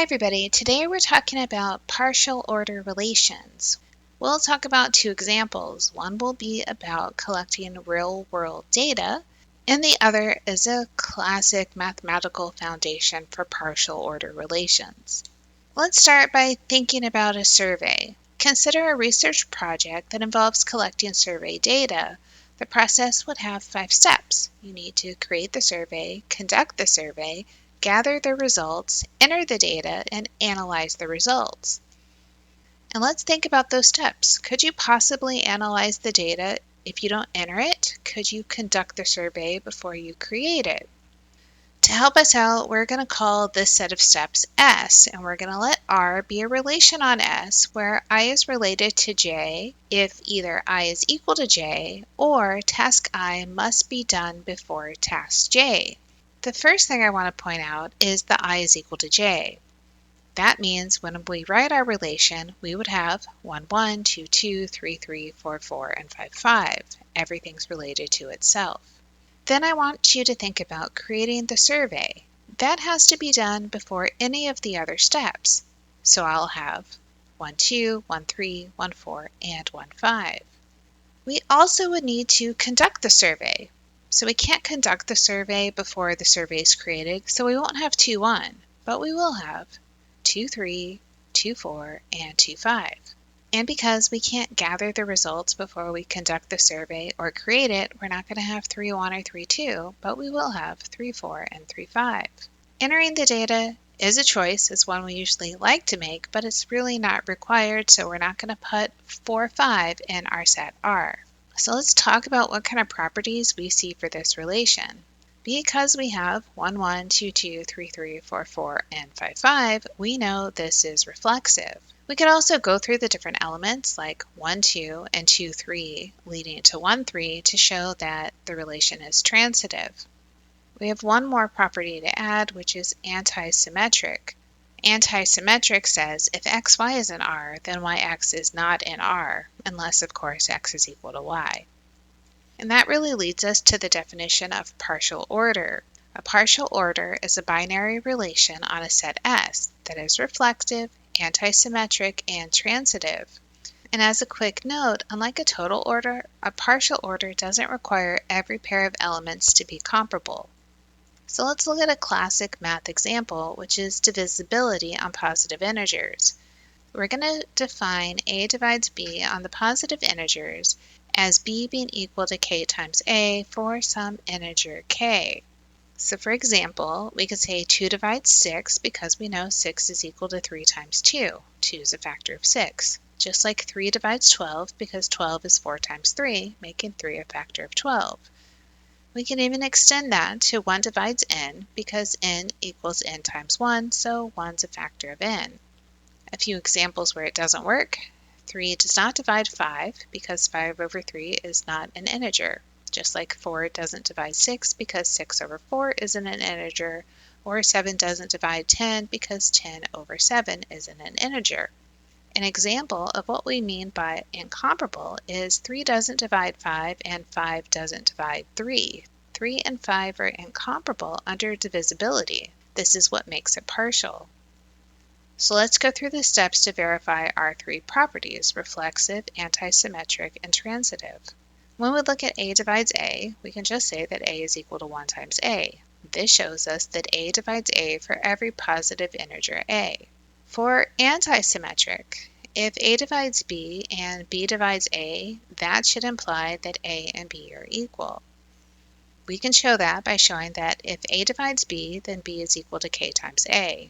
everybody, today we're talking about partial order relations. We'll talk about two examples. One will be about collecting real-world data, and the other is a classic mathematical foundation for partial order relations. Let's start by thinking about a survey. Consider a research project that involves collecting survey data. The process would have 5 steps. You need to create the survey, conduct the survey, gather the results, enter the data, and analyze the results. And let's think about those steps. Could you possibly analyze the data if you don't enter it? Could you conduct the survey before you create it? To help us out, we're going to call this set of steps S, and we're going to let R be a relation on S where I is related to J if either I is equal to J or task I must be done before task J. The first thing I want to point out is that I is equal to J. That means when we write our relation, we would have 1, 1, 2, 2, 3, 3, 4, 4, and 5, 5. Everything's related to itself. Then I want you to think about creating the survey. That has to be done before any of the other steps. So I'll have 1, 2, 1, 3, 1, 4, and 1, 5. We also would need to conduct the survey. So we can't conduct the survey before the survey is created, so we won't have 2, 1, but we will have 2, 3, 2, 4, and 2, 5. And because we can't gather the results before we conduct the survey or create it, we're not going to have 3, 1, or 3, 2, but we will have 3, 4, and 3, 5. Entering the data is a choice. It's one we usually like to make, but it's really not required, so we're not going to put 4, 5 in our set R. So let's talk about what kind of properties we see for this relation. Because we have 1, 1, 2, 2, 3, 3, 4, 4, and 5, 5, we know this is reflexive. We could also go through the different elements like 1, 2, and 2, 3, leading to 1, 3 to show that the relation is transitive. We have one more property to add, which is antisymmetric. Antisymmetric says if xy is in R, then yx is not in R, unless of course x is equal to y. And that really leads us to the definition of partial order. A partial order is a binary relation on a set S that is reflective, antisymmetric, and transitive. And as a quick note, unlike a total order, a partial order doesn't require every pair of elements to be comparable. So let's look at a classic math example, which is divisibility on positive integers. We're going to define a divides b on the positive integers as b being equal to k times a for some integer k. So for example, we could say 2 divides 6 because we know 6 is equal to 3 times 2. 2 is a factor of 6. Just like 3 divides 12 because 12 is 4 times 3, making 3 a factor of 12. We can even extend that to 1 divides n because n equals n times 1, so 1's a factor of n. A few examples where it doesn't work. 3 does not divide 5 because 5 over 3 is not an integer. Just like 4 doesn't divide 6 because 6 over 4 isn't an integer, or 7 doesn't divide 10 because 10 over 7 isn't an integer. An example of what we mean by incomparable is 3 doesn't divide 5 and 5 doesn't divide 3. 3 and 5 are incomparable under divisibility. This is what makes it partial. So let's go through the steps to verify our 3 properties: reflexive, antisymmetric, and transitive. When we look at a divides a, we can just say that a is equal to 1 times a. This shows us that a divides a for every positive integer a. For antisymmetric, if a divides b and b divides a, that should imply that a and b are equal. We can show that by showing that if a divides b, then b is equal to k times a.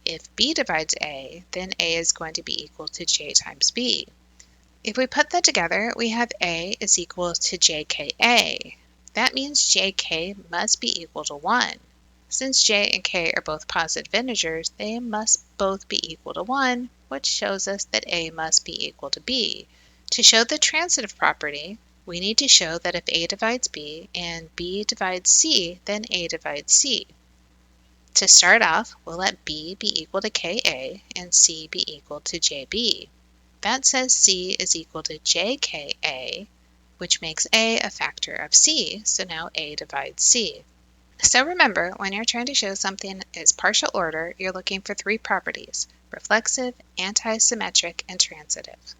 If b divides a, then a is going to be equal to j times b. If we put that together, we have a is equal to jka. That means jk must be equal to 1. Since j and k are both positive integers, they must both be equal to 1, which shows us that a must be equal to b. To show the transitive property, we need to show that if a divides b and b divides c, then a divides c. To start off, we'll let b be equal to ka and c be equal to jb. That says c is equal to jka, which makes a factor of c, so now a divides c. So remember, when you're trying to show something is partial order, you're looking for three properties: reflexive, antisymmetric, and transitive.